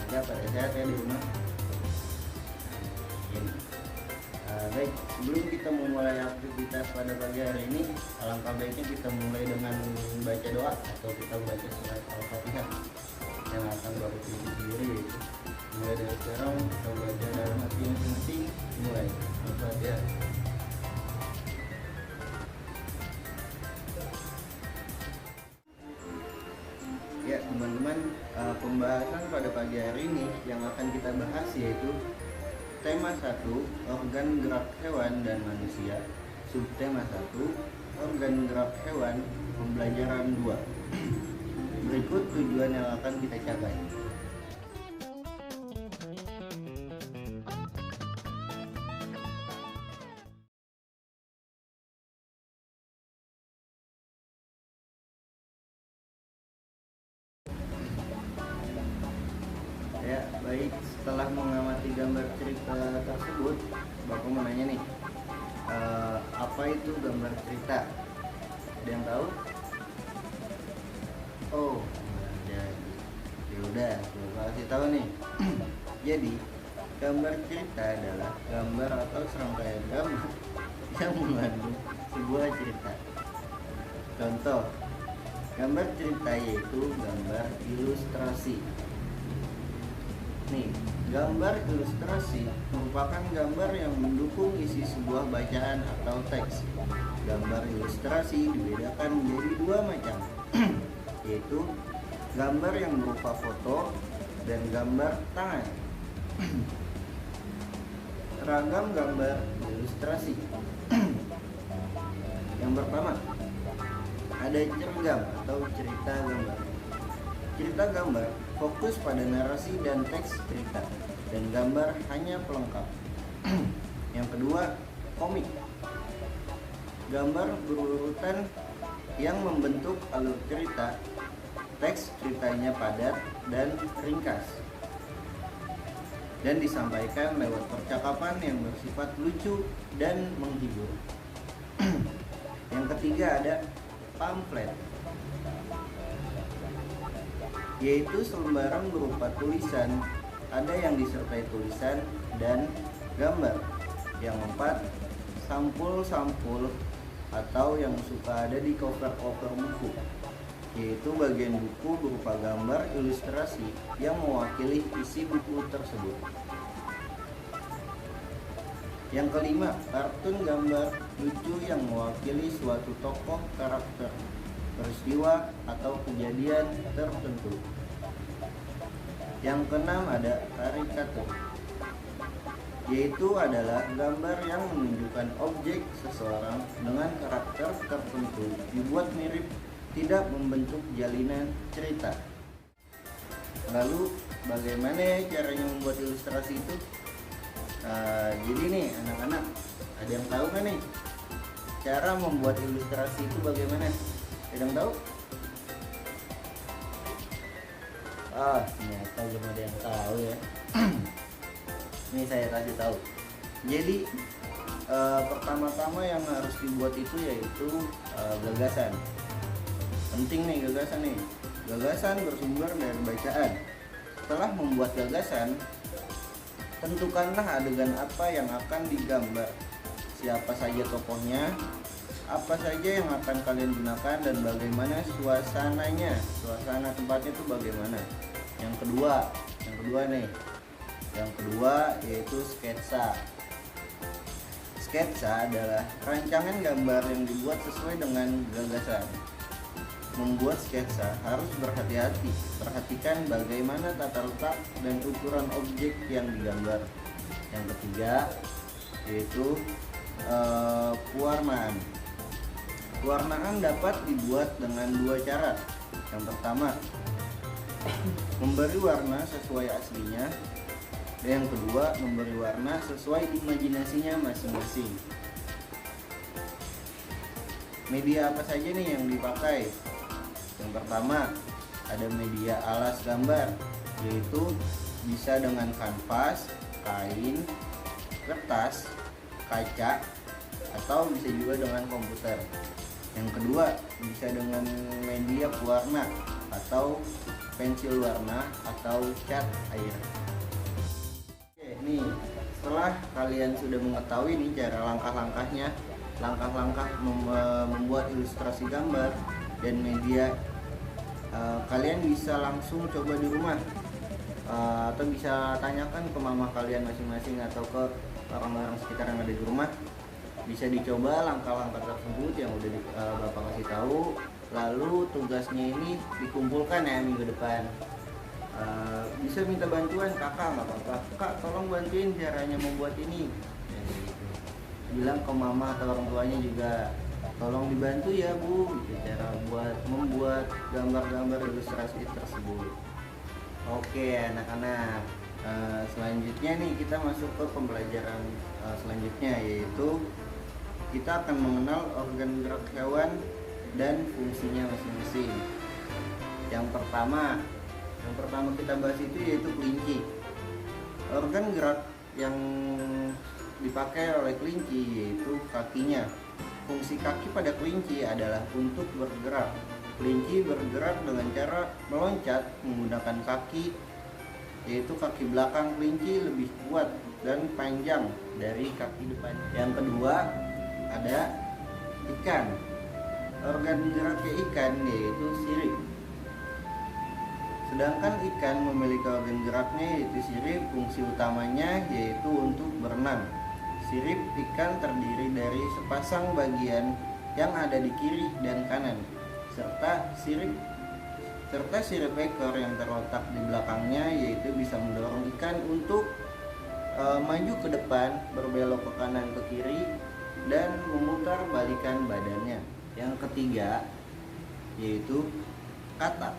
keluarga pada sehat ya di rumah. Ini. Baik, sebelum kita memulai aktivitas pada pagi hari ini, alangkah baiknya kita mulai dengan baca doa atau kita baca surat Al-Fatihah yang akan baru sendiri, yaitu mulai dari sekarang kita baca dalam hati masing-masing. Mulai Al-Fatihah. Ya teman-teman, pembahasan pada pagi hari ini yang akan kita bahas yaitu tema 1, organ gerak hewan dan manusia. Subtema 1, organ gerak hewan, pembelajaran 2. Berikut tujuan yang akan kita capai. Ya, baik, setelah mengamati gambar cerita tersebut, Bapak mau nanya nih, apa itu gambar cerita? Ada yang tahu? Oh, ya udah, Bapak kasih tahu nih. Jadi, gambar cerita adalah gambar atau serangkaian gambar yang mengandung sebuah cerita. Contoh, gambar cerita yaitu gambar ilustrasi. Nih, gambar ilustrasi merupakan gambar yang mendukung isi sebuah bacaan atau teks. Gambar ilustrasi dibedakan menjadi 2 macam, yaitu gambar yang berupa foto dan gambar tangan. Ragam gambar ilustrasi. Yang pertama, ada cergam atau cerita gambar. Cerita gambar fokus pada narasi dan teks cerita, dan gambar hanya pelengkap. Yang kedua, komik. Gambar berurutan yang membentuk alur cerita, teks ceritanya padat dan ringkas, dan disampaikan lewat percakapan yang bersifat lucu dan menghibur. Yang ketiga ada pamflet, yaitu selembaran berupa tulisan, ada yang disertai tulisan dan gambar. Yang keempat, sampul-sampul atau yang suka ada di cover-cover buku, yaitu bagian buku berupa gambar ilustrasi yang mewakili isi buku tersebut. Yang kelima, kartun gambar lucu yang mewakili suatu tokoh, karakter, peristiwa atau kejadian tertentu. Yang keenam ada karikatur, yaitu adalah gambar yang menunjukkan objek seseorang dengan karakter tertentu dibuat mirip, tidak membentuk jalinan cerita. Lalu bagaimana caranya membuat ilustrasi itu? Jadi nih anak-anak, ada yang tahu nggak nih cara membuat ilustrasi itu bagaimana? Ada yang tahu? Ternyata belum ada yang tahu ya. Ini saya kasih tahu. Jadi pertama-tama yang harus dibuat itu yaitu gagasan. Penting nih gagasan nih. Gagasan bersumber dari bacaan. Setelah membuat gagasan, tentukanlah adegan apa yang akan digambar, siapa saja tokohnya, apa saja yang akan kalian gunakan, dan bagaimana suasananya, suasana tempatnya itu bagaimana. Yang kedua yaitu sketsa. Sketsa adalah rancangan gambar yang dibuat sesuai dengan gagasan. Membuat sketsa harus berhati-hati, perhatikan bagaimana tata letak dan ukuran objek yang digambar. Yang ketiga yaitu pewarnaan. Pewarnaan dapat dibuat dengan 2 cara. Yang pertama, memberi warna sesuai aslinya, dan yang kedua, memberi warna sesuai imajinasinya masing-masing. Media apa saja nih yang dipakai? Yang pertama, ada media alas gambar, yaitu bisa dengan kanvas, kain, kertas, kaca, atau bisa juga dengan komputer. Yang kedua, bisa dengan media pewarna atau pensil warna atau cat air. Oke, nih setelah kalian sudah mengetahui nih cara langkah-langkahnya, langkah-langkah membuat ilustrasi gambar dan media, kalian bisa langsung coba di rumah, atau bisa tanyakan ke mama kalian masing-masing atau ke orang-orang sekitar yang ada di rumah. Bisa dicoba langkah-langkah tersebut yang udah Bapak kasih tahu. Lalu tugasnya ini dikumpulkan ya minggu depan. Bisa minta bantuan kakak, nggak apa-apa, kak tolong bantuin caranya membuat ini ya, gitu. Bilang ke mama atau orang tuanya juga, tolong dibantu ya bu, gitu, cara membuat gambar-gambar ilustrasi tersebut. Oke anak-anak, selanjutnya nih kita masuk ke pembelajaran selanjutnya, yaitu kita akan mengenal organ gerak hewan dan fungsinya masing-masing. Yang pertama kita bahas itu yaitu kelinci. Organ gerak yang dipakai oleh kelinci yaitu kakinya. Fungsi kaki pada kelinci adalah untuk bergerak. Kelinci bergerak dengan cara meloncat menggunakan kaki, yaitu kaki belakang kelinci lebih kuat dan panjang dari kaki depan. Yang kedua ada ikan. Organ geraknya ikan yaitu sirip. Sedangkan ikan memiliki organ geraknya yaitu sirip. Fungsi utamanya yaitu untuk berenang. Sirip ikan terdiri dari sepasang bagian yang ada di kiri dan kanan, serta sirip ekor yang terletak di belakangnya, yaitu bisa mendorong ikan untuk maju ke depan, berbelok ke kanan ke kiri, dan memutar balikan badannya. Yang ketiga yaitu katak.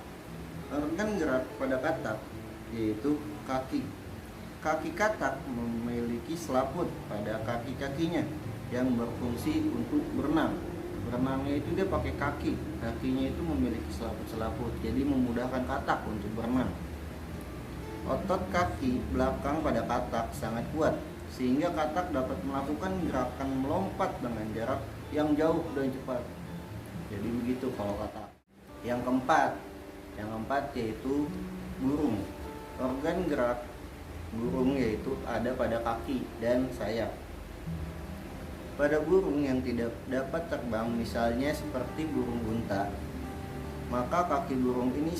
Organ gerak pada katak yaitu kaki. Kaki katak memiliki selaput pada kaki-kakinya yang berfungsi untuk berenang. Berenangnya itu dia pakai kaki, kakinya itu memiliki selaput-selaput, jadi memudahkan katak untuk berenang. Otot kaki belakang pada katak sangat kuat, sehingga katak dapat melakukan gerakan melompat dengan jarak yang jauh dan cepat. Jadi begitu kalau katak. Yang keempat yaitu burung. Organ gerak burung yaitu ada pada kaki dan sayap. Pada burung yang tidak dapat terbang, misalnya seperti burung unta, maka burung ini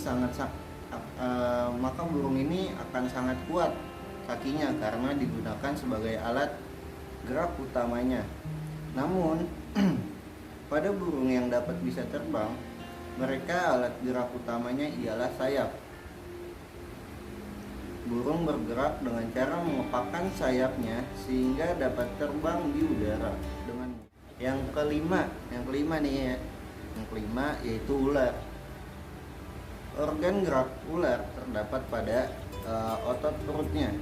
akan sangat kuat kakinya karena digunakan sebagai alat gerak utamanya. Namun pada burung yang dapat bisa terbang, mereka alat gerak utamanya ialah sayap. Burung bergerak dengan cara mengepakkan sayapnya sehingga dapat terbang di udara dengan. Yang kelima nih ya. Yang kelima yaitu ular. Organ gerak ular terdapat pada otot perutnya.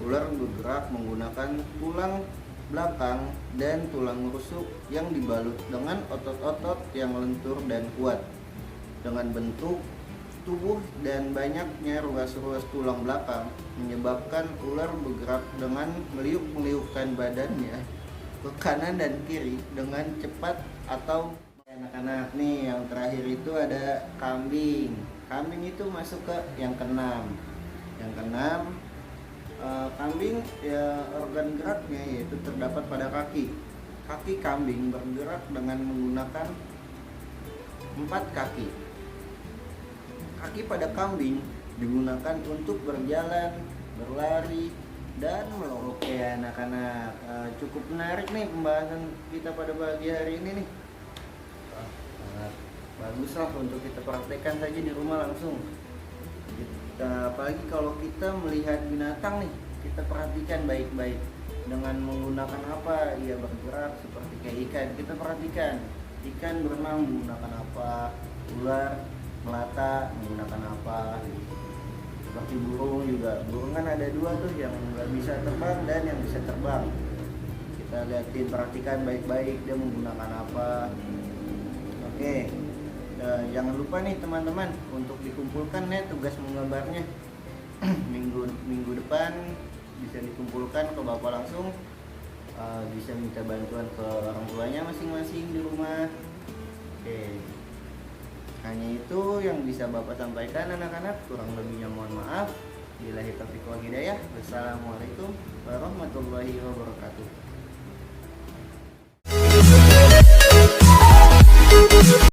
Ular bergerak menggunakan tulang belakang dan tulang rusuk yang dibalut dengan otot-otot yang lentur dan kuat. Dengan bentuk tubuh dan banyaknya ruas-ruas tulang belakang menyebabkan ular bergerak dengan meliuk-meliukkan badannya ke kanan dan kiri dengan cepat. Atau anak-anak nih, yang terakhir itu ada kambing. Kambing itu masuk ke yang keenam. Kambing ya, organ geraknya yaitu terdapat pada kaki. Kaki kambing bergerak dengan menggunakan 4 kaki. Kaki pada kambing digunakan untuk berjalan, berlari, dan melompat. Oke anak-anak, cukup menarik nih pembahasan kita pada pagi hari ini nih. Baguslah untuk kita praktekkan saja di rumah langsung. Apalagi kalau kita melihat binatang nih, kita perhatikan baik-baik dengan menggunakan apa ia bergerak. Seperti kayak ikan, kita perhatikan ikan berenang menggunakan apa, ular melata menggunakan apa. Seperti burung juga, burung kan ada 2 tuh, yang nggak bisa terbang dan yang bisa terbang. Kita lihatin, perhatikan baik-baik dia menggunakan apa. Oke, jangan lupa nih teman-teman untuk dikumpulkan nih tugas menggambarnya. minggu depan bisa dikumpulkan ke bapak langsung, bisa minta bantuan ke orang tuanya masing-masing di rumah. Oke, Hanya itu yang bisa Bapak sampaikan anak-anak, kurang lebihnya mohon maaf. Billahi taufiq wal hidayah. Wassalamualaikum warahmatullahi wabarakatuh.